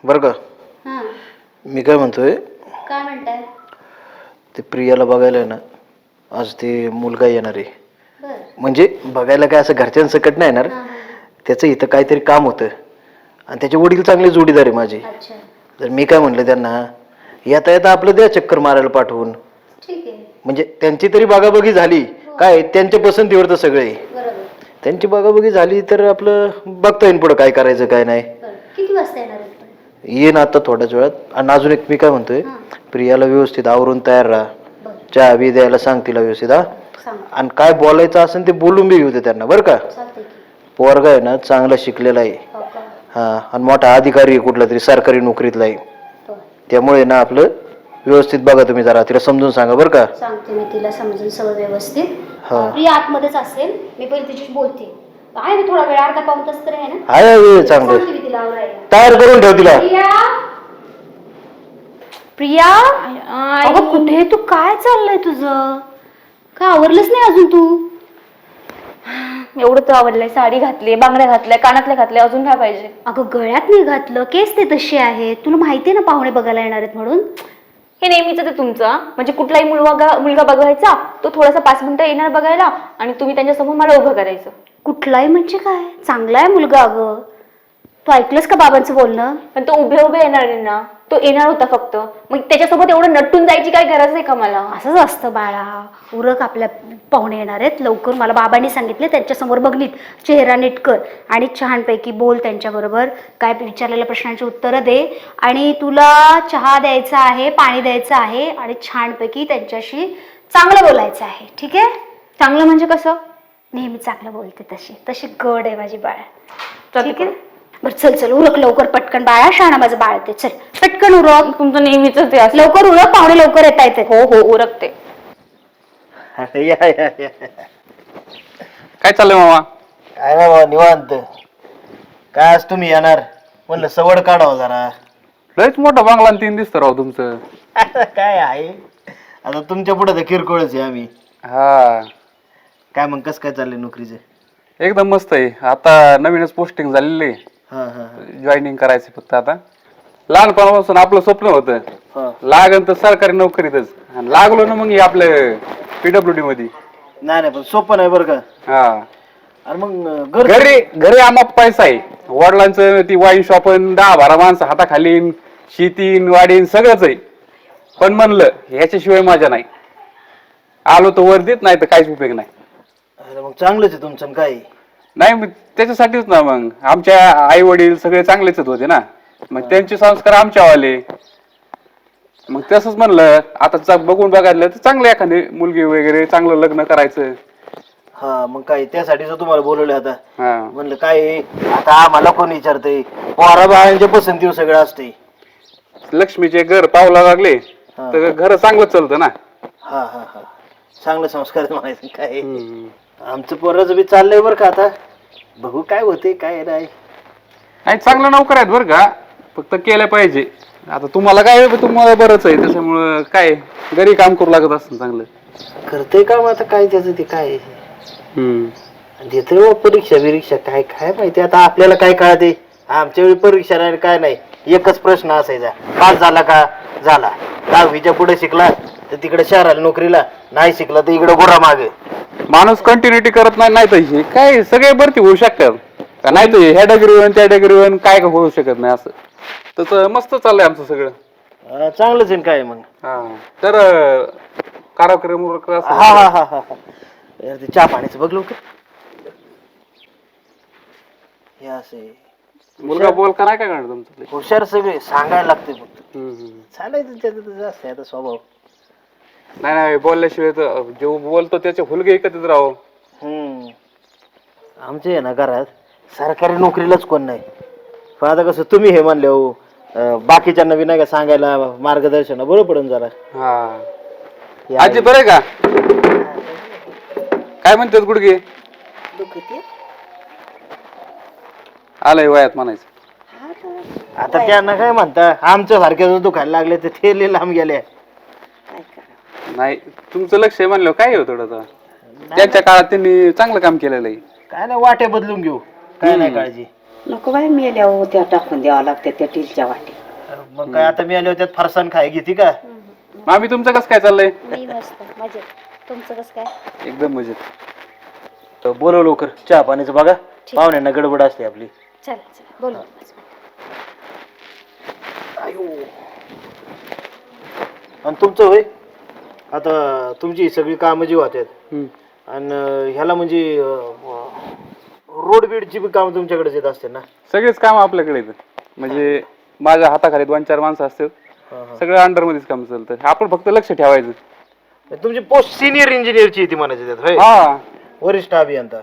बरं का. हां. मी काय म्हणतोय, काय म्हणताय? ते प्रियाला बघायला आहे ना, आज ते मुलगा येणार आहे. बरं. म्हणजे बघायला काय असं घरच्यांसकट नाही येणार, हां हां. त्याचं इथं काहीतरी काम होतं आणि त्याचे वडील चांगले जोडीदार आहे माझे. अच्छा. तर मी काय म्हटलं त्यांना, येता येता आपलं द्या चक्कर मारायला पाठवून. ठीक आहे. म्हणजे त्यांची तरी बागाबगी झाली, काय त्यांच्या पसंतीवर तर सगळे बरोबर. त्यांची बागाबगी झाली तर आपलं बघता येईल पुढं काय करायचं काय नाही. बरं. किती वाजता येणार आहेत पण? येईन आता थोड्याच वेळात. आणि अजून एक मी काय म्हणतोय, हां. प्रियाला व्यवस्थित आवरून तयार राहा, बरं. चहा बी द्यायला सांग तिला व्यवस्थित. हा, सांग. आणि काय बोलायचं असेल ते बोलून बी घेऊ दे त्यांना, बरं का. चालतंय की. पोरगा आहे ना चांगला शिकलेला आहे. हो का? हा, आणि मोठा अधिकारी आहे कुठला तरी सरकारी नोकरीतला आहे. बरं. त्यामुळे ना आपलं व्यवस्थित बघा तुम्ही, जरा तिला समजून सांगा बरं का. सांगते मी तिला समजून सगळं व्यवस्थित. हा. प्रिया आतमध्येच असेल, मी पहिले तिच्याशी बोलते. आहे ना थोडा वेळ, अर्धा पाऊण तास तरी आहे ना. आहे वेळ चांगलं, सांगते मी तिला आवरायला. तयार करून ठेव तिला. प्रिया, प्रिया, अगं कुठे तू? काय चाललंय तुझं? काय आवरलंच नाही अजून तू? एवढं तर आवडलंय, साडी घातली, बांगड्या घातल्या, कानातल्या घातल्या, अजून काय पाहिजे? अगं गळ्यात नाही घातलं, केस ते तसे आहेत. तुला माहिती आहे ना पाहुणे बघायला येणार आहेत म्हणून. हे नेहमीच ते तुमचं, म्हणजे कुठलाही मुलगा बघायचा, तो थोडासा 5 मिनिटं येणार बघायला आणि तुम्ही त्यांच्यासमोर मला उभं करायचं. कुठलाही म्हणजे काय? चांगला आहे मुलगा. अगं तू ऐकलंस का बाबांचं बोलणं? पण तो उभे येणार नाही ना, तो येणार होता फक्त. मग त्याच्यासोबत एवढं नटून जायची काय गरज आहे का मला? असंच असतं बाळा. उरक, आपल्या पाहुणे येणार आहेत लवकर. मला बाबांनी सांगितले त्यांच्यासमोर बघलीत, चेहरा नीट कर आणि छानपैकी बोल त्यांच्याबरोबर. काय विचारलेल्या प्रश्नांची उत्तरं दे आणि तुला चहा द्यायचा आहे, पाणी द्यायचं आहे आणि छानपैकी त्यांच्याशी चांगलं बोलायचं आहे. ठीक आहे? चांगलं म्हणजे कसं? नेहमी चांगलं बोलते तशी तशी गड आहे माझी बाळा. ठीक ठीक आहे. बरं चल चल उरक लवकर पटकन. बाळा शाणा माझं बाळ ते. चल पटकन उरक. तुमचं नेहमीच ते असं. लवकर उरक, पाहुणे लवकर येता येते. हो हो, उरकते. या या या. काय चाललंय मामा? काय ना बाबा निवांत. काय आज तुम्ही येणार म्हणलं, सवड काढावं जरा. लयच मोठा बांगला आणि 3 दिसतं राव तुमचं. काय आहे आता तुमच्या पुढे तर किरकोळच आहे आम्ही. हा, काय मग कसं काय चाललंय नोकरीचं? एकदम मस्त आहे. आता नवीनच पोस्टिंग झालेली आहे, हा हा जॉईनिंग करायचं फक्त. आता लहानपणापासून आपलं स्वप्न होतं हा. लागन तर सरकारी नोकरीतच, आणि लागलो ना मग हे आपलं PWD मध्ये. नाही नाही पण सोपं नाही बरं का. हा, अरे मग घरी घरी आम्हा पैसा आहे. वडिलांचं ती वाईन शॉप, 10-12 माणसं हाताखालीन, शेतीन वाडीन सगळंच आहे. पण म्हणलं ह्याच्याशिवाय मजा नाही. आलो तर वर्दीत, नाही तर काहीच उपयोग नाही. अरे मग चांगलंच आहे तुमचं. काय नाही मग त्याच्यासाठीच ना, मग आमच्या आई वडील सगळे चांगलेच होते ना, मग त्यांचे संस्कार आमच्यावाले. मग तसंच म्हणलं आता बघून बघायला तर चांगलं एखादी मुलगी वगैरे चांगलं लग्न करायचं. हा मग काय त्यासाठीच तुम्हाला बोलवलं आता. हा, म्हणलं काय आता आम्हाला कोण विचारतंय, पोरा बाळांच्या पसंतीवर सगळं असते. लक्ष्मीचे घर पावला लागले तर घर चांगलं चालतं ना. हा हा हा, चांगलं संस्कार म्हणायचं. काय आमचं पोराचं बी चाललंय बरं का. आता बघू काय होते काय नाही. आणि चांगलं नोकर आहेत बरं का, फक्त केलं पाहिजे. आता तुम्हाला काय, तुम्हाला बरंच आहे त्याच्यामुळं काय घरी काम करू लागत असतं चांगलं. करतंय काम आता काय त्याचं ते काय देतोय परीक्षा बिरीक्षा काय काय माहिती. आता आपल्याला काय कळते. आमच्या वेळी परीक्षा नाही काय नाही, एकच प्रश्न असायचा, पास झाला का झाला. 10वीच्या पुढे शिकला तर तिकडे शहराला नोकरीला, नाही शिकला तर इकडे गोरा मागे. माणूस कंटिन्युटी करत नाही तर हे काय सगळे भरती होऊ शकतात का? नाही तर ह्या डिग्रीवर त्या डिग्रीवर काय होऊ शकत नाही. असं तसं मस्त चाललंय आमचं सगळं. चांगलंच आहे काय मग. हा, तर कार्यक्रम हा हा हा हा यार ते चहा पाण्याचं बघ लवकर. हे असं मुलगा बोल का नाही काय करणार तुमचं? हुशार सगळे सांगायला लागते फक्त. चालायचं त्याचं तसं असतं आता स्वभाव. नाही नाही, बोलल्याशिवाय तर जो बोलतो त्याचे हुलगे कधीच राहो. आमचे आहे ना घरात सरकारी नोकरीलाच कोण नाही. पण आता कसं तुम्ही हे म्हणले हो, बाकीच्यांना बी नाही का सांगायला मार्गदर्शन बरं पडून जरा. हा, आजी बरं का? काय म्हणतात गुडगे? आलंय वयात म्हणायचं. आता त्यांना काय म्हणता, आमच्या सारख्या दुखायला लागले तर ते लय लांब गेले. नाही, तुमचं लक्ष आहे म्हणलं काय हो थोडं. त्यांच्या काळात त्यांनी चांगलं काम केलेलं आहे. काय नाही वाटे बदलून घेऊ, काय नाही काळजी. नको बाई, मेल्यावर त्या टाकून द्यावं लागते त्या टीलच्या वाटे. मग काय आता मी आले त्यात फरसाण खाय घेते का? मामी तुमचं कसं काय चाललंय? मी मस्त मजेत. तुमचं कसं काय? एकदम मजेत. तर बोलव लवकर, चहा पाण्याचं बघा, पाहुण्यांना गडबड असते आपली. चला चला बोलू. आणि तुमचं होय, आता तुमची सगळी कामं जी होतात आणि ह्याला म्हणजे रोड बीडची बी कामं तुमच्याकडेच येत असते ना? सगळेच काम आपल्याकडे येतं. म्हणजे माझ्या हाताखाली 2-4 माणसं असतात, सगळं अंडर मध्येच काम चालतं. आपण फक्त लक्ष ठेवायचं. तुमची पोस्ट सिनियर इंजिनियरची ती म्हणायची त्यात होय? हा, वरिष्ठ अभियंता.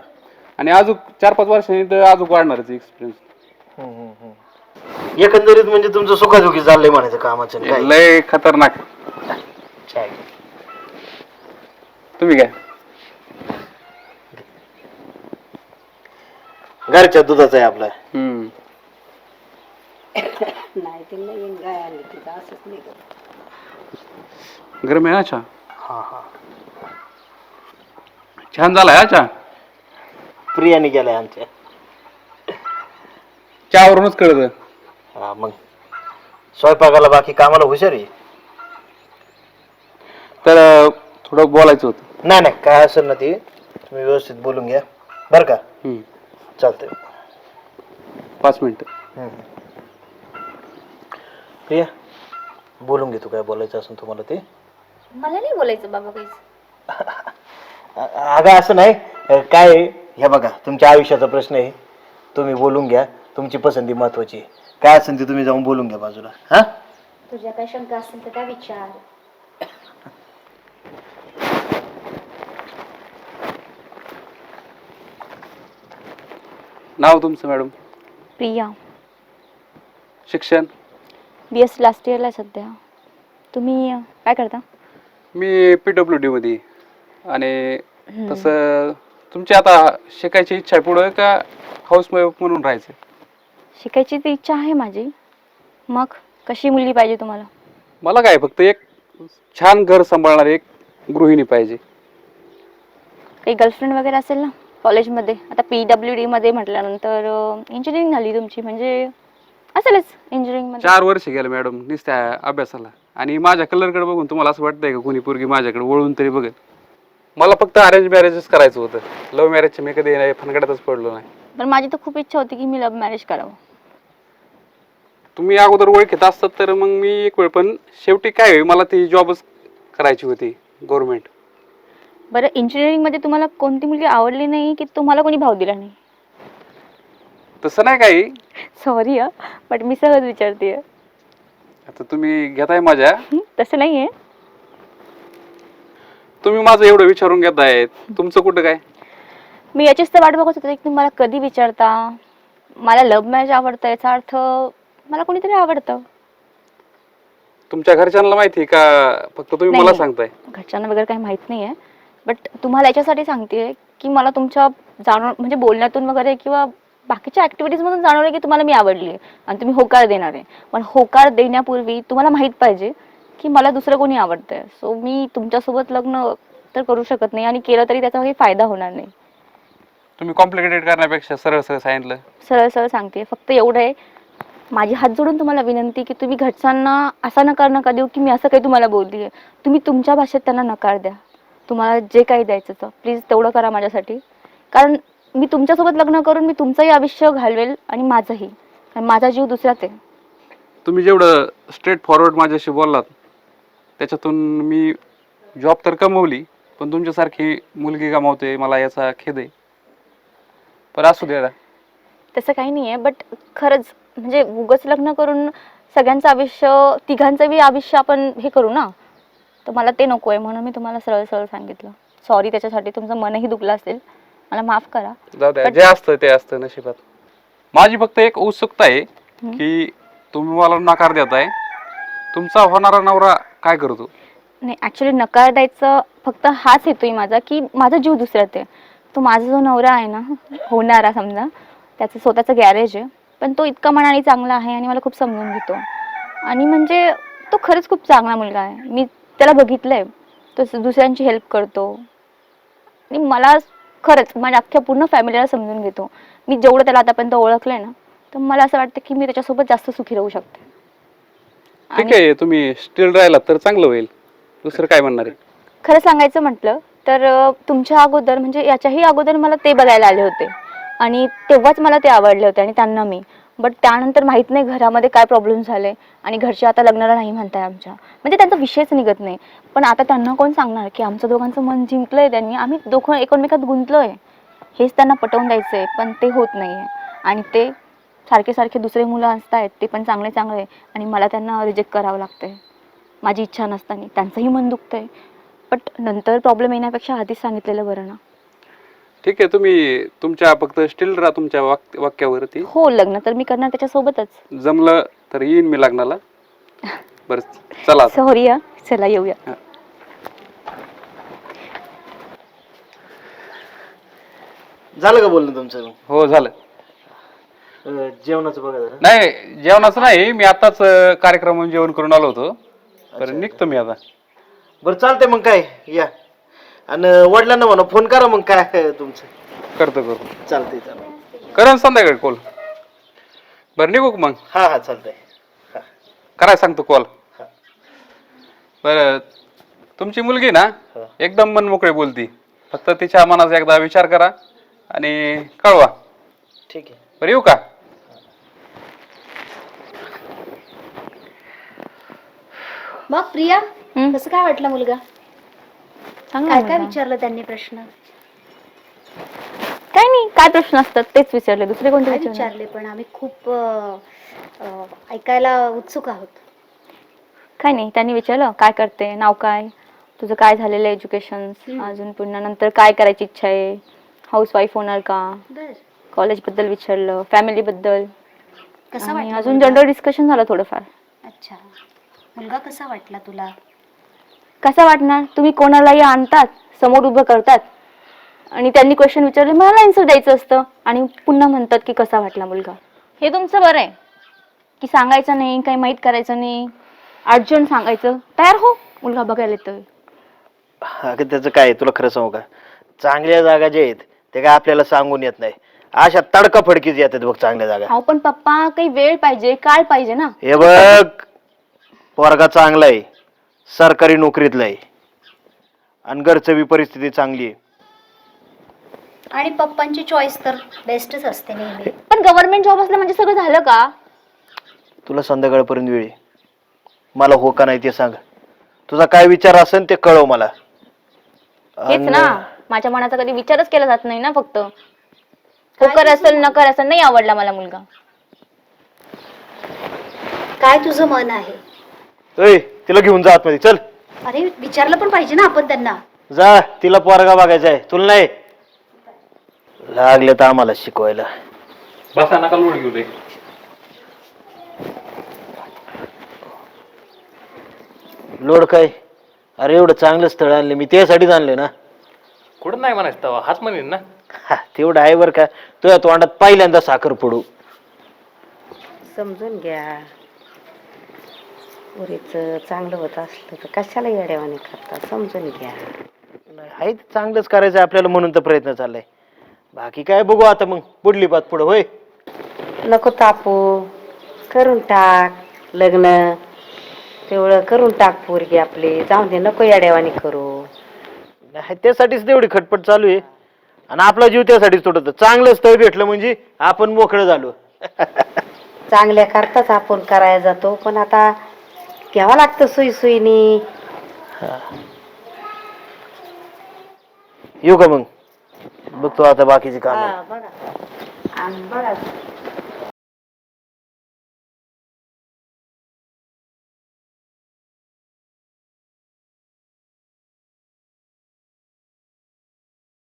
आणि अजून 4-5 वर्षांनी तर अजून वाढणारच एक्सपिरियन्स. एकंदरीत म्हणजे तुमचं सुखासुखी चाललंय म्हणायचं कामाचं काय? लय खतरनाक. चाय. तुम्ही काय? घरच्या दुधाचं आहे आपलं. गरम आहे ना चहा? हा हा. छान झालाय हा चहा. प्रियाने गेलाय आमच्या. चहावरूनच कळतं. हा मग स्वयंपाकाला बाकी कामाला हुशार आहे. तर थोडं बोलायचं होतं. नाही नाही काय असेल ना ते तुम्ही व्यवस्थित बोलून घ्या बरं का? चालतंय. 5 मिनिटं. प्रिया बोलून घे, तू काय बोलायचं असेल तुम्हाला ते. मला नाही बोलायचं बाबा काहीच. अगं असं नाही काय आहे, हे बघा तुमच्या आयुष्याचा प्रश्न आहे, तुम्ही बोलून घ्या. तुमची पसंती महत्वाची आहे. काय असेल ते तुम्ही जाऊन बोलून घ्या बाजूला. हा, तुझ्या काय शंका असतील तर काय विचार. नाव तुमचं मॅडम? प्रिया. शिक्षण? BSc लास्ट इयरला सध्या. तुम्ही काय करता? मी PWD मध्ये. आणि तसं तुमची आता शिकायची इच्छा आहे पुढं का हाऊसवाईफ म्हणून राहायचं? शिकायची ती इच्छा आहे माझी. मग कशी मुलगी पाहिजे तुम्हाला? मला काय फक्त एक छान घर सांभाळणारी एक गृहिणी पाहिजे. काही गर्लफ्रेंड वगैरे असेल ना कॉलेजमध्ये? आता PWD मध्ये म्हटल्यानंतर इंजिनिअरिंग झाली तुमची, म्हणजे असेलच इंजिनिअरिंग मध्ये. 4 वर्ष गेलं मॅडम नुसत्या अभ्यासाला. आणि माझ्या कलरकडे बघून तुम्हाला असं वाटतंय का कोणी पोरगी माझ्याकडे वळून तरी बघेल? मला फक्त अरेंज मॅरेजच करायचं होतं. लव्ह मॅरेजचे मी कधी फनगड्यातच पडलो नाही. पण माझी तर खूप इच्छा होती की मी लव्ह मॅरेज करावं. तुम्ही अगोदर ओळखीत असतात तर मग मी एक वेळ, पण शेवटी काय होईल, मला ती जॉबच करायची होती गव्हर्नमेंट. बरं, इंजिनिअरिंग मध्ये तुम्हाला कोणती मुलगी आवडली नाही की तुम्हाला कोणी भाव दिला नाही? तसं नाही काही. सॉरी बट मी सहज विचारते. आता तुम्ही घेताय माझ्या, तसं नाहीये. तुम्ही माझं एवढं विचारून घेताय, तुमचं कुठं काय? मी याचीच तर वाट बघत होते की तुम्ही मला कधी विचारता मला लव्ह मॅरेज आवडतं, याचा अर्थ मला कोणीतरी आवडतं. तुमच्या घरच्यांना माहिती का फक्त तुम्ही मला सांगताय? घरच्यांना वगैरे काही माहित नाहीये, बट तुम्हाला याच्यासाठी सांगते की मला तुमच्या म्हणजे बोलण्यातून वगैरे किंवा बाकीच्या ऍक्टिव्हिटीज मधून जाणवलं की तुम्हाला मी आवडली आणि तुम्ही होकार देणार आहे. पण होकार देण्यापूर्वी तुम्हाला माहित पाहिजे की मला दुसरं कोणी आवडतंय. सो मी तुमच्यासोबत लग्न तर करू शकत नाही, आणि केलं तरी त्याचा काही फायदा होणार नाही. तुम्ही कॉम्प्लिकेटेड करण्यापेक्षा सरळ सरळ सांगितलं. सरळ सरळ सांगते. फक्त एवढं आहे, माझी हात जोडून तुम्हाला विनंती की तुम्ही घरच्यांना असा नकार नका देऊ की मी असं काही तुम्हाला बोलली आहे. तुम्ही तुमच्या भाषेत त्यांना नकार द्या. तुम्हाला जे काही द्यायचं तर प्लीज तेवढं करा माझ्यासाठी. कारण मी तुमच्यासोबत लग्न करून मी तुमचंही आयुष्य घालवेल आणि माझंही, कारण माझा जीव दुसऱ्यात आहे. तुम्ही जेवढं स्ट्रेट फॉरवर्ड माझ्याशी बोललात त्याच्यातून मी जॉब तर कमवली, पण तुमच्यासारखी मुलगी गमावते मला याचा खेद आहे. पण असू द्या. तसं काही नाही आहे, बट खरंच म्हणजे उगाच लग्न करून सगळ्यांचं आयुष्य, तिघांचं बी आयुष्य आपण हे करू ना, तर मला ते नको आहे. म्हणून मी तुम्हाला सरळ सरळ सांगितलं. सॉरी त्याच्यासाठी, तुमचं मनही दुखलं असेल, मला माफ करा. जाऊ द्या, जे असतं ते असतं नशिबात. माझी फक्त एक उत्सुकता आहे की तुम्ही मला नकार देताय, तुमचा होणारा नवरा काय करतो? नाही, ॲक्च्युली नकार द्यायचं फक्त हाच हेतू माझा की माझा जीव दुसऱ्यात आहे. तो माझा जो नवरा आहे ना, होणारा समजा, त्याचं स्वतःचं गॅरेज आहे, पण तो इतका मनाने चांगला आहे आणि मला खूप समजून घेतो. आणि म्हणजे तो खरंच खूप चांगला मुलगा आहे. मी त्याला बघितलंय, तो दुसऱ्यांची हेल्प करतो आणि मला खरंच माझ्या अख्ख्या पूर्ण फॅमिलीला समजून घेतो. मी जेवढं त्याला आतापर्यंत ओळखलंय ना, तर मला असं वाटतं की मी त्याच्यासोबत जास्त सुखी राहू शकते. ठीक आहे, तुम्ही स्टील राहिला तर चांगलं होईल. दुसरं काय म्हणणार आहे? खरं सांगायचं म्हटलं तर तुमच्या अगोदर म्हणजे याच्याही अगोदर मला ते बघायला आले होते आणि तेव्हाच मला ते आवडले होते आणि त्यांना मी. बट त्यानंतर माहित नाही घरामध्ये काय प्रॉब्लेम झाले आणि घरचे आता लग्नाला नाही म्हणताय आमच्या, म्हणजे त्यांचा विषयच निघत नाही. पण आता त्यांना कोण सांगणार की आमचं दोघांचं मन जिंकलंय त्यांनी, आम्ही दोघं एकमेकात गुंतलोय, हेच त्यांना पटवून द्यायचंय. पण ते होत नाहीये आणि ते सारखे सारखे दुसरे मुलं असतायत, ते पण चांगले चांगले, आणि मला त्यांना रिजेक्ट करावं लागतंय माझी इच्छा नसताना. त्यांचंही मन दुखतंय, बट नंतर प्रॉब्लेम येण्यापेक्षा आधीच सांगितलेलं बरं ना. ठीक आहे, तुम्ही तुमच्या फक्त स्टील राहा तुमच्या वाक्यावरती. हो, लग्न तर मी करणार त्याच्यासोबतच. जमलं तर येईन मी लग्नाला. बरं चला आता. सॉरी, चला येऊया. हा. झालं का बोलणं तुमचं? हो झालं. जेवणाचं बघा जरा. नाही जेवणाचं नाही, मी आताच कार्यक्रम जेवण करून आलो होतो. बरं निघतो मी आता. बरं चालतंय मग, काय या. आणि वडिलांना म्हणा फोन करा मग, काय तुमचं. करतो चालतंय चालतंय. करा संध्याकाळी कॉल. बरं निघू का मग? हा चालतंय. करायला सांगतो कॉल. हा. बरं तुमची मुलगी ना हा. एकदम मन मोकळे बोलती, फक्त तिच्या मनाचा एकदा विचार करा आणि कळवा. ठीक आहे. बरं येऊ का? मग प्रिया, कसं काय वाटलं मुलगा? चांगला काय काय मुलगा. विचारलं त्यांनी प्रश्न? काय नाही, काय प्रश्न असतात तेच विचारले, दुसरे कोणते काय विचारले? विचारले? पण आम्ही खूप ऐकायला उत्सुक आहोत. काय नाही, त्यांनी विचारलं काय करते, नाव काय, तुझं काय झालेलं एज्युकेशन, अजून पुन्हा नंतर काय करायची इच्छा आहे, हाऊस वाईफ होणार का, बर, कॉलेज बद्दल विचारलं, फॅमिली बद्दल, कसा आणि वाटला अजून मुलगा? जनरल डिस्कशन झालं थोडंफार. अच्छा, मुलगा कसा वाटला तुला? कसा वाटणार, तुम्ही कोणालाही आणतात, समोर उभं करतात आणि त्यांनी क्वेश्चन विचारले, मला आन्सर द्यायचं असतं आणि पुन्हा म्हणतात की कसा वाटला मुलगा. हे तुमचं बरं आहे की सांगायचं नाही, काही माहीत करायचं नाही, अर्जंट सांगायचं, तयार हो, मुलगा बघायला येतोय. अगं त्याचं काय, तुला खरं सांगू का, चांगल्या जागा ज्या आहेत ते काय आपल्याला सांगून येत नाही, अशा तडकाफडकीच येतात बघ चांगल्या जागा. अहो पण पप्पा, काही वेळ पाहिजे, काळ पाहिजे ना. हे बघ, पोरगा चांगला आहे, सरकारी नोकरीतला आहे आणि घरचं बी परिस्थिती चांगली आहे. आणि पप्पांची चॉईस तर बेस्टच असते नेहमी. पण गव्हर्नमेंट जॉब असला म्हणजे सगळं झालं का? तुला संध्याकाळपर्यंत वेळ आहे, मला हो का नाही ते सांग. तुझा काय विचार असेल ते कळव मला. हेच ना, माझ्या मनाचा कधी विचारच केला जात नाही ना, फक्त होकर असेल नकर असेल, नाही आवडला मला मुलगा. काय तुझं मन आहे? ए, तिला घेऊन जा आतमध्ये, चल. अरे विचारलं पण पाहिजे ना आपण त्यांना. जा, तिला पोरगा बघायचा आहे, तुला नाही. लागले तर आम्हाला शिकवायला. बसा नका लोड घेऊ रे. लोड काय, अरे एवढं चांगलं स्थळ आणलं मी, त्यासाठीच आणलं ना. कुठं नाही म्हणायचं तेव्हा, हाच म्हणेन ना. हा, तेवढं आहे बरं का. तुझ्या तोंडात पहिल्यांदा साखर पडू. समजून घ्या, पुरीचं चांगलं होत असलं तर कशाला येड्यावाने करता, समजून घ्या. आहे ते चांगलंच करायचं आपल्याला म्हणून तर प्रयत्न चाललाय. बाकी काय बघू आता मग पुढली बात पुढं. होय, नको तापू, करून टाक लग्न, तेवढं करून टाक पोरगी आपली, जाऊन दे, नको येड्यावाने करू. नाही, त्यासाठीच तेवढी खटपट चालू आहे आणि आपला जीव त्यासाठीच तुटत. चांगलं स्थळ भेटलं म्हणजे आपण मोकळं झालो. चांगल्या करताच आपण करायला जातो, पण आता घ्यावं लागतं सुईसुईनी. येऊ का मग? बघतो आता बाकीचे काम. बघा आणि बघा